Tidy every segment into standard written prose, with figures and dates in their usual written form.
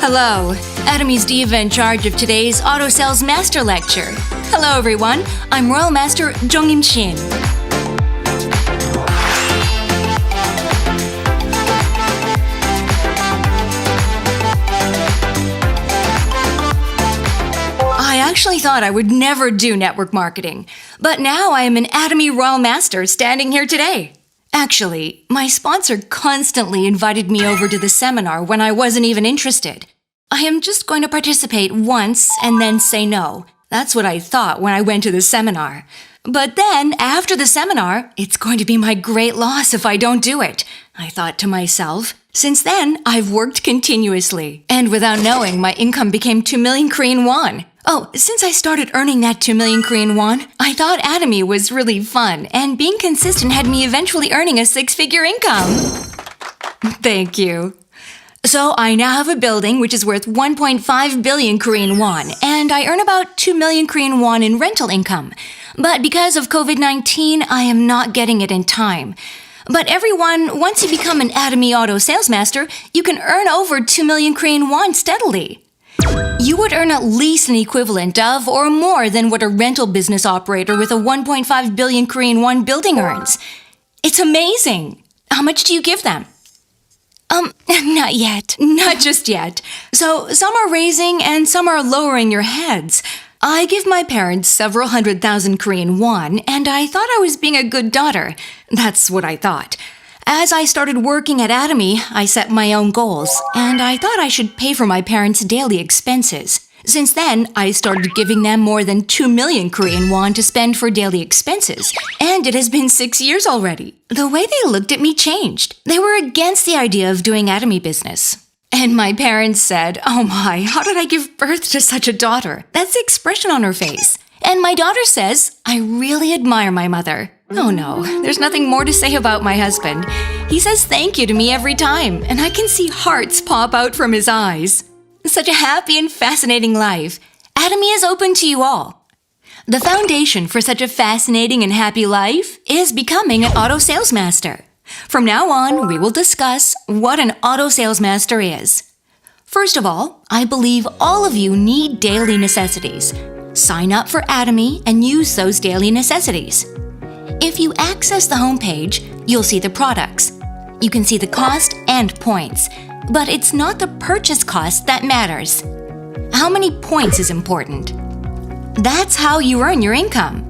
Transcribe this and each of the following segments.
Hello, Atomy's diva in charge of today's Auto Sales Master Lecture. Hello everyone, I'm Royal Master Jung Shin. I actually thought I would never do network marketing, but now I am an Atomy Royal Master standing here today. Actually, my sponsor constantly invited me over to the seminar when I wasn't even interested. I am just going to participate once and then say no. That's what I thought when I went to the seminar. But then, after the seminar, it's going to be my great loss if I don't do it. I thought to myself. Since then, I've worked continuously. And without knowing, my income became 2 million Korean won. Oh, since I started earning that 2 million Korean won, I thought Atomy was really fun, and being consistent had me eventually earning a 6-figure income. Thank you. So I now have a building which is worth 1.5 billion Korean won, and I earn about 2 million Korean won in rental income. But because of COVID-19, I am not getting it in time. But everyone, once you become an Atomy Auto Sales Master, you can earn over 2 million Korean won steadily. You would earn at least an equivalent of or more than what a rental business operator with a 1.5 billion Korean won building earns. It's amazing. How much do you give them? Not yet. Not just yet. So some are raising and some are lowering your heads. I give my parents several 100,000 Korean won, and I thought I was being a good daughter. That's what I thought. As I started working at Atomy, I set my own goals, and I thought I should pay for my parents' daily expenses. Since then, I started giving them more than 2 million Korean won to spend for daily expenses, and it has been 6 years already. The way they looked at me changed. They were against the idea of doing Atomy business. And my parents said, "Oh my, how did I give birth to such a daughter?" That's the expression on her face. And my daughter says, "I really admire my mother." Oh no, there's nothing more to say about my husband. He says thank you to me every time, and I can see hearts pop out from his eyes. Such a happy and fascinating life. Atomy is open to you all. The foundation for such a fascinating and happy life is becoming an auto sales master. From now on, we will discuss what an auto sales master is. First of all, I believe all of you need daily necessities. Sign up for Atomy and use those daily necessities. If you access the homepage, you'll see the products. You can see the cost and points, but it's not the purchase cost that matters. How many points is important? That's how you earn your income.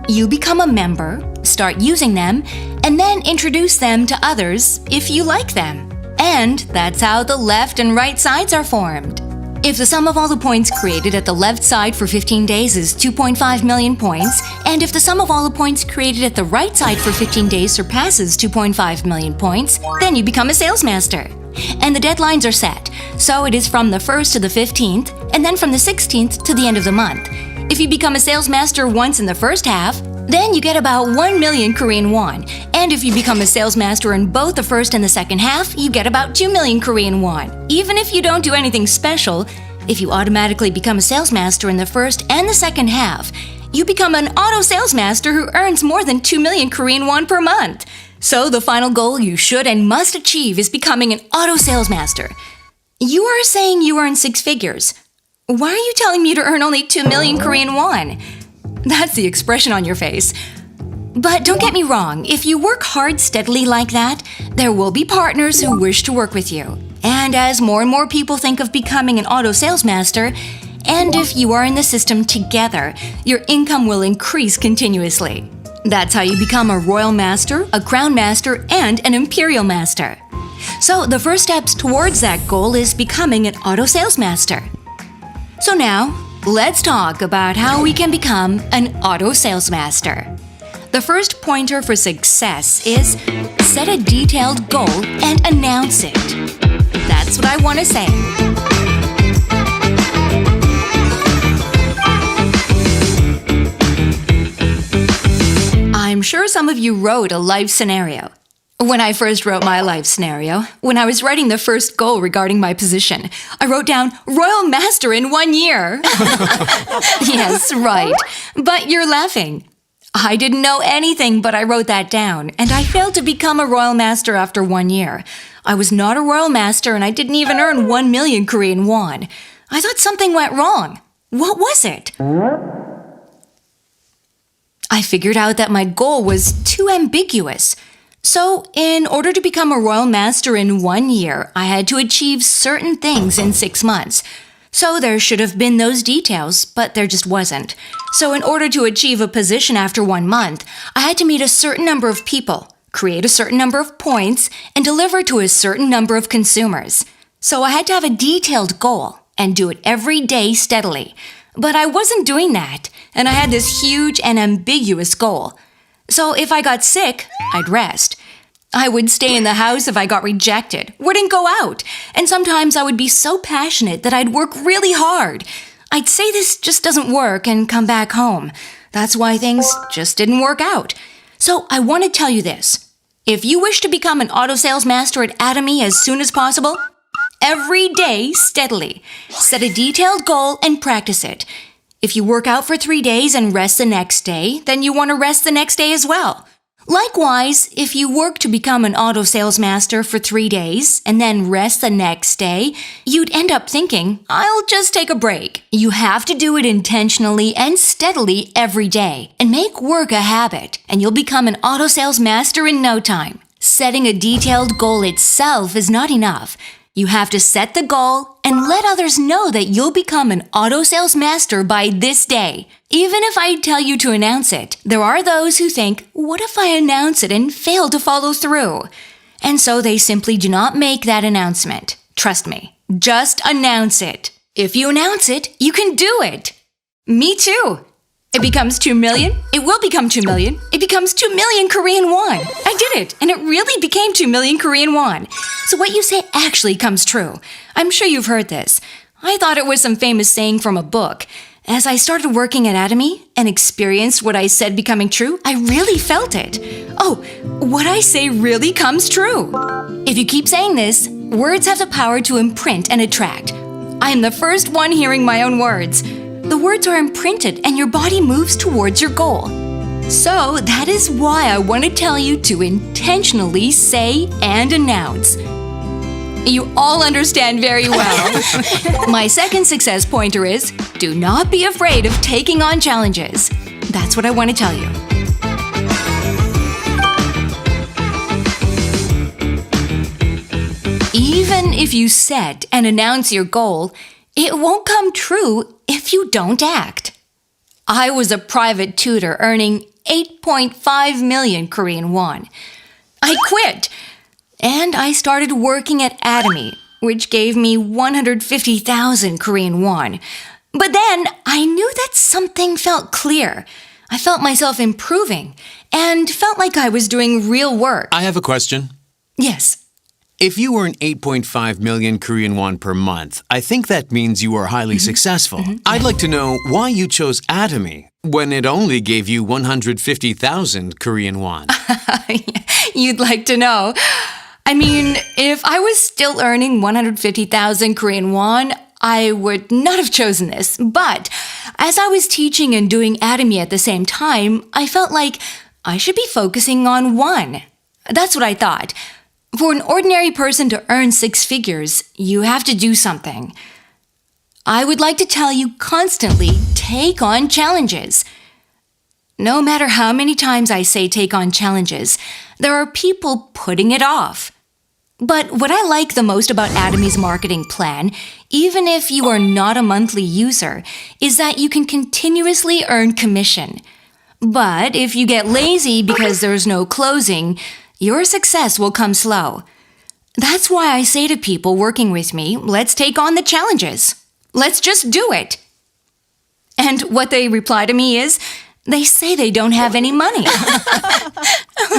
You become a member, start using them, and then introduce them to others if you like them. And that's how the left and right sides are formed. If the sum of all the points created at the left side for 15 days is 2.5 million points, and if the sum of all the points created at the right side for 15 days surpasses 2.5 million points, then you become a sales master. And the deadlines are set, so it is from the 1st to the 15th, and then from the 16th to the end of the month. If you become a sales master once in the first half, then you get about 1 million Korean won. And if you become a sales master in both the first and the second half, you get about 2 million Korean won. Even if you don't do anything special, if you automatically become a sales master in the first and the second half, you become an auto sales master who earns more than 2 million Korean won per month. So the final goal you should and must achieve is becoming an auto sales master. You are saying you earn 6 figures. Why are you telling me to earn only 2 million Korean won? That's the expression on your face. But don't get me wrong, if you work hard steadily like that, there will be partners who wish to work with you. And as more and more people think of becoming an auto sales master, and if you are in the system together, your income will increase continuously. That's how you become a Royal Master, a Crown Master, and an Imperial Master. So the first steps towards that goal is becoming an auto sales master. So now, let's talk about how we can become an auto sales master. The first pointer for success is set a detailed goal and announce it. That's what I want to say. I'm sure some of you wrote a life scenario. When I first wrote my life scenario, when I was writing the first goal regarding my position, I wrote down Royal Master in 1 year. Yes, right. But you're laughing. I didn't know anything, but I wrote that down, and I failed to become a Royal Master after 1 year. I was not a royal master and I didn't even earn 1 million Korean won. I thought something went wrong. What was it? I figured out that my goal was too ambiguous. So, in order to become a royal master in 1 year, I had to achieve certain things in 6 months. So there should have been those details, but there just wasn't. So in order to achieve a position after 1 month, I had to meet a certain number of people, create a certain number of points, and deliver to a certain number of consumers. So I had to have a detailed goal and do it every day steadily. But I wasn't doing that, and I had this huge and ambiguous goal. So if I got sick, I'd rest. I would stay in the house if I got rejected, wouldn't go out, and sometimes I would be so passionate that I'd work really hard. I'd say this just doesn't work and come back home. That's why things just didn't work out. So I want to tell you this. If you wish to become an auto sales master at Atomy as soon as possible, every day steadily, set a detailed goal and practice it. If you work out for 3 days and rest the next day, then you want to rest the next day as well. Likewise, if you work to become an auto sales master for 3 days and then rest the next day, you'd end up thinking, I'll just take a break. You have to do it intentionally and steadily every day and make work a habit, and you'll become an auto sales master in no time. Setting a detailed goal itself is not enough. You have to set the goal and let others know that you'll become an auto sales master by this day. Even if I tell you to announce it, there are those who think, what if I announce it and fail to follow through? And so they simply do not make that announcement. Trust me, just announce it. If you announce it, you can do it. Me too. It becomes 2 million. It will become 2 million. It becomes 2 million Korean won. I did it, and it really became 2 million Korean won. So what you say actually comes true. I'm sure you've heard this. I thought it was some famous saying from a book. As I started working at Atomy and experienced what I said becoming true, I really felt it. Oh, what I say really comes true. If you keep saying this, words have the power to imprint and attract. I am the first one hearing my own words. The words are imprinted and your body moves towards your goal. So that is why I want to tell you to intentionally say and announce. You all understand very well. My second success pointer is, do not be afraid of taking on challenges. That's what I want to tell you. Even if you set and announce your goal, it won't come true if you don't act. I was a private tutor earning 8.5 million Korean won. I quit, and I started working at Atomy, which gave me 150,000 Korean won. But then I knew that something felt clear. I felt myself improving and felt like I was doing real work. I have a question. Yes. If you earn 8.5 million Korean won per month, I think that means you are highly successful. I'd like to know why you chose Atomy when it only gave you 150,000 Korean won. You'd like to know. I mean, if I was still earning 150,000 Korean won, I would not have chosen this. But as I was teaching and doing Atomy at the same time, I felt like I should be focusing on one. That's what I thought. For an ordinary person to earn 6 figures, you have to do something. I would like to tell you constantly, take on challenges. No matter how many times I say take on challenges, there are people putting it off. But what I like the most about Atomy's marketing plan, even if you are not a monthly user, is that you can continuously earn commission. But if you get lazy because there's no closing, your success will come slow. That's why I say to people working with me, let's take on the challenges. Let's just do it. And what they reply to me is, they say they don't have any money.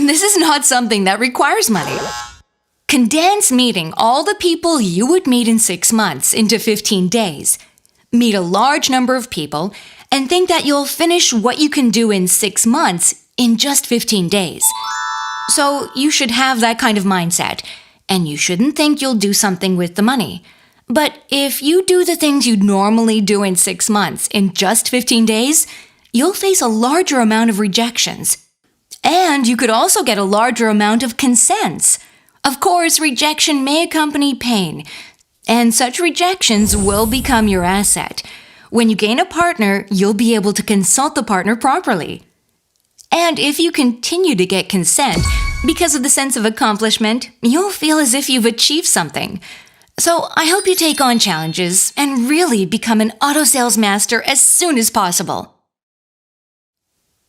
This is not something that requires money. Condense meeting all the people you would meet in 6 months into 15 days. Meet a large number of people and think that you'll finish what you can do in 6 months in just 15 days. So you should have that kind of mindset, and you shouldn't think you'll do something with the money. But if you do the things you'd normally do in 6 months in just 15 days, you'll face a larger amount of rejections. And you could also get a larger amount of consents. Of course, rejection may accompany pain, and such rejections will become your asset. When you gain a partner, you'll be able to consult the partner properly. And if you continue to get consent, because of the sense of accomplishment, you'll feel as if you've achieved something. So I hope you take on challenges and really become an auto sales master as soon as possible.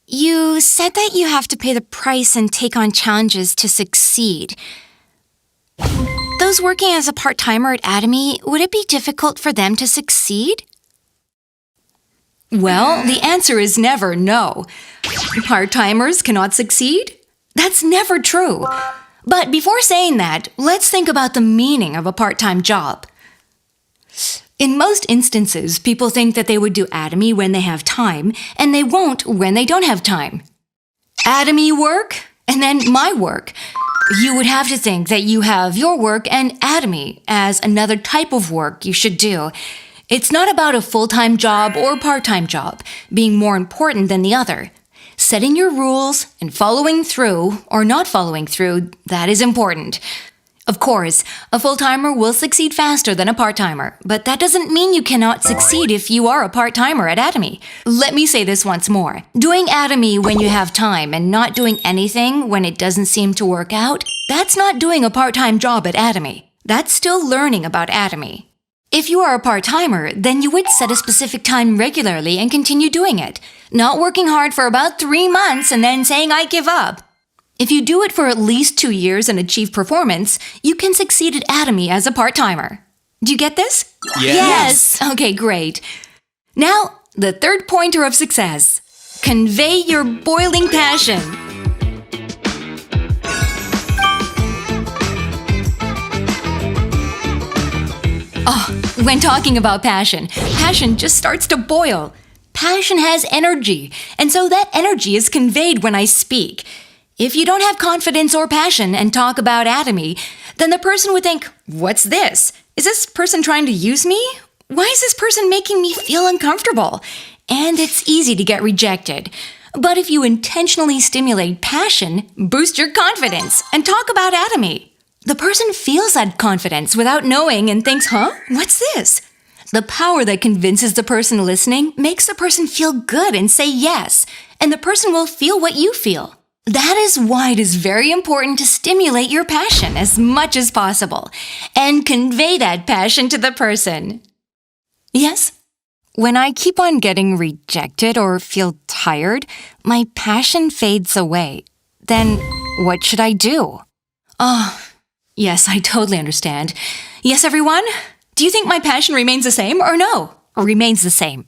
You said that you have to pay the price and take on challenges to succeed. Those working as a part-timer at Atomy, would it be difficult for them to succeed? Well, the answer is never no. Part-timers cannot succeed? That's never true. But before saying that, let's think about the meaning of a part-time job. In most instances, people think that they would do Atomy when they have time, and they won't when they don't have time. Atomy work, and then my work. You would have to think that you have your work and Atomy as another type of work you should do. It's not about a full-time job or part-time job being more important than the other. Setting your rules and following through, or not following through, that is important. Of course, a full-timer will succeed faster than a part-timer, but that doesn't mean you cannot succeed if you are a part-timer at Atomy. Let me say this once more. Doing Atomy when you have time and not doing anything when it doesn't seem to work out, that's not doing a part-time job at Atomy. That's still learning about Atomy. If you are a part-timer, then you would set a specific time regularly and continue doing it, not working hard for about 3 months and then saying, I give up. If you do it for at least 2 years and achieve performance, you can succeed at Atomy as a part-timer. Do you get this? Yes. Okay, great. Now, the third pointer of success. Convey your boiling passion. When talking about passion just starts to boil. Passion has energy, and so that energy is conveyed when I speak. If you don't have confidence or passion and talk about Atomy, then the person would think, what's this? Is this person trying to use me? Why is this person making me feel uncomfortable? And it's easy to get rejected. But if you intentionally stimulate passion, boost your confidence, and talk about Atomy, the person feels that confidence without knowing and thinks, what's this? The power that convinces the person listening makes the person feel good and say yes, and the person will feel what you feel. That is why it is very important to stimulate your passion as much as possible and convey that passion to the person. Yes? When I keep on getting rejected or feel tired, my passion fades away. Then what should I do? Yes, I totally understand. Yes, everyone? Do you think my passion remains the same or no? Or remains the same?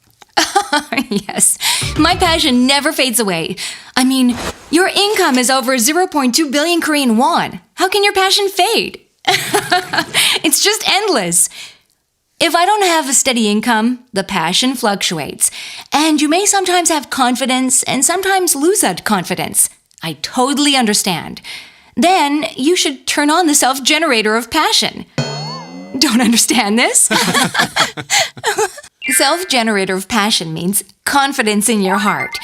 Yes, my passion never fades away. I mean, your income is over 0.2 billion Korean won. How can your passion fade? It's just endless. If I don't have a steady income, the passion fluctuates. And you may sometimes have confidence and sometimes lose that confidence. I totally understand. Then you should turn on the self-generator of passion. Don't understand this? Self-generator of passion means confidence in your heart.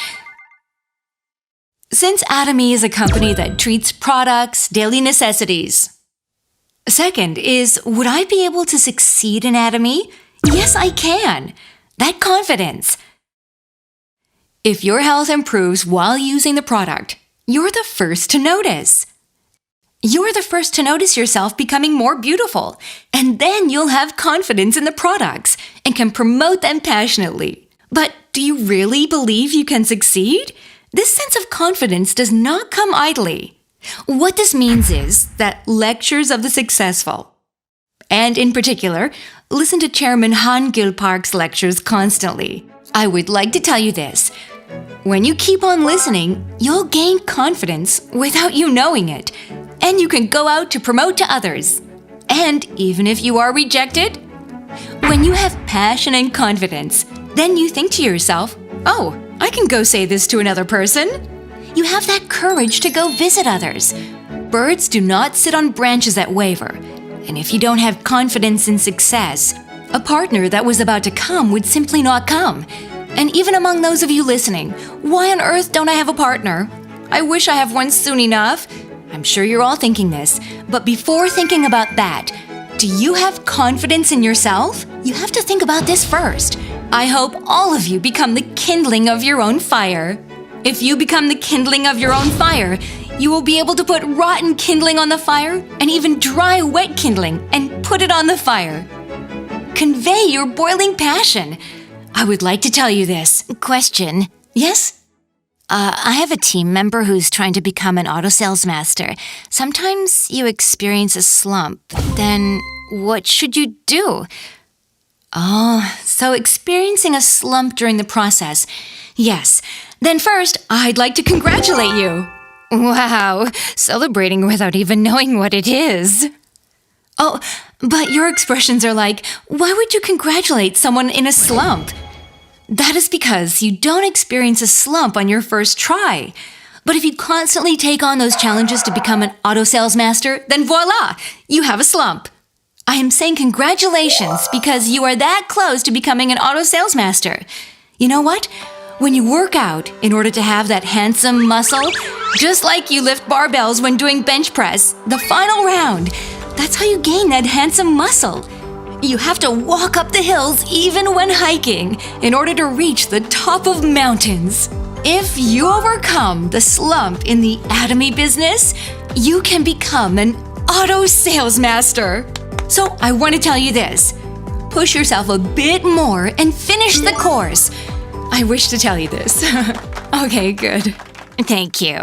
Since Atomy is a company that treats products, daily necessities. Second is, would I be able to succeed in Atomy? Yes, I can. That confidence. If your health improves while using the product, you're the first to notice. You're the first to notice yourself becoming more beautiful, and then you'll have confidence in the products and can promote them passionately. But do you really believe you can succeed? This sense of confidence does not come idly. What this means is that lectures of the successful, and in particular, listen to Chairman Han Gil-park's lectures constantly. I would like to tell you this. When you keep on listening, you'll gain confidence without you knowing it. And you can go out to promote to others. And even if you are rejected, when you have passion and confidence, then you think to yourself, I can go say this to another person. You have that courage to go visit others. Birds do not sit on branches that waver. And if you don't have confidence in success, a partner that was about to come would simply not come. And even among those of you listening, why on earth don't I have a partner? I wish I have one soon enough. I'm sure you're all thinking this, but before thinking about that, do you have confidence in yourself? You have to think about this first. I hope all of you become the kindling of your own fire. If you become the kindling of your own fire, you will be able to put rotten kindling on the fire and even dry, wet kindling and put it on the fire. Convey your boiling passion. I would like to tell you this. Question. Yes? I have a team member who's trying to become an auto sales master. Sometimes you experience a slump. Then what should you do? Oh, so experiencing a slump during the process. Yes. Then first, I'd like to congratulate you. Wow, celebrating without even knowing what it is. Oh, but your expressions are like, why would you congratulate someone in a slump? That is because you don't experience a slump on your first try. But if you constantly take on those challenges to become an auto sales master, then voila, you have a slump. I am saying congratulations because you are that close to becoming an auto sales master. You know what? When you work out in order to have that handsome muscle, just like you lift barbells when doing bench press, the final round, that's how you gain that handsome muscle. You have to walk up the hills even when hiking in order to reach the top of mountains. If you overcome the slump in the Atomy business, you can become an auto sales master. So I want to tell you this. Push yourself a bit more and finish the course. I wish to tell you this. Okay, good. Thank you.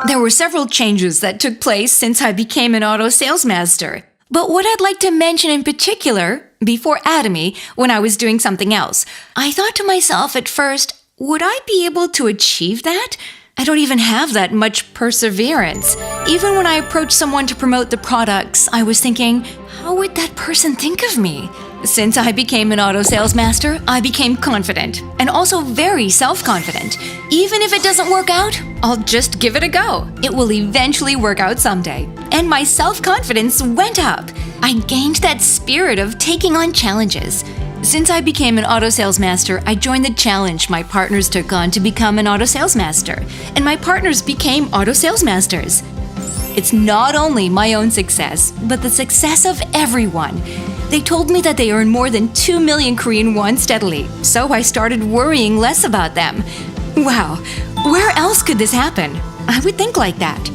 There were several changes that took place since I became an auto sales master. But what I'd like to mention in particular, before Atomy, when I was doing something else, I thought to myself at first, would I be able to achieve that? I don't even have that much perseverance. Even when I approached someone to promote the products, I was thinking, how would that person think of me? Since I became an auto sales master, I became confident and also very self-confident. Even if it doesn't work out, I'll just give it a go. It will eventually work out someday. And my self-confidence went up. I gained that spirit of taking on challenges. Since I became an auto sales master, I joined the challenge my partners took on to become an auto sales master. And my partners became auto sales masters. It's not only my own success, but the success of everyone. They told me that they earn more than 2 million Korean won steadily, so I started worrying less about them. Wow, where else could this happen? I would think like that.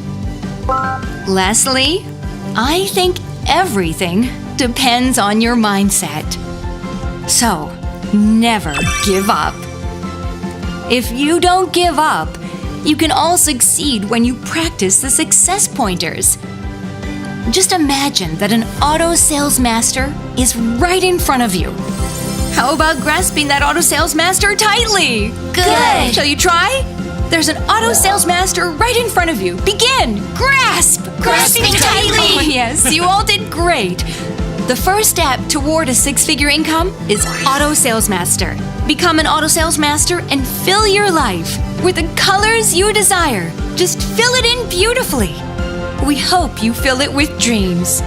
Lastly, I think everything depends on your mindset. So, never give up. If you don't give up, you can all succeed when you practice the success pointers. Just imagine that an auto sales master is right in front of you. How about grasping that auto sales master tightly? Good. Shall you try? There's an auto sales master right in front of you. Begin! Grasp! Grasping tightly. Oh, yes, you all did great. The first step toward a six-figure income is auto sales master. Become an auto sales master and fill your life with the colors you desire. Just fill it in beautifully. We hope you fill it with dreams.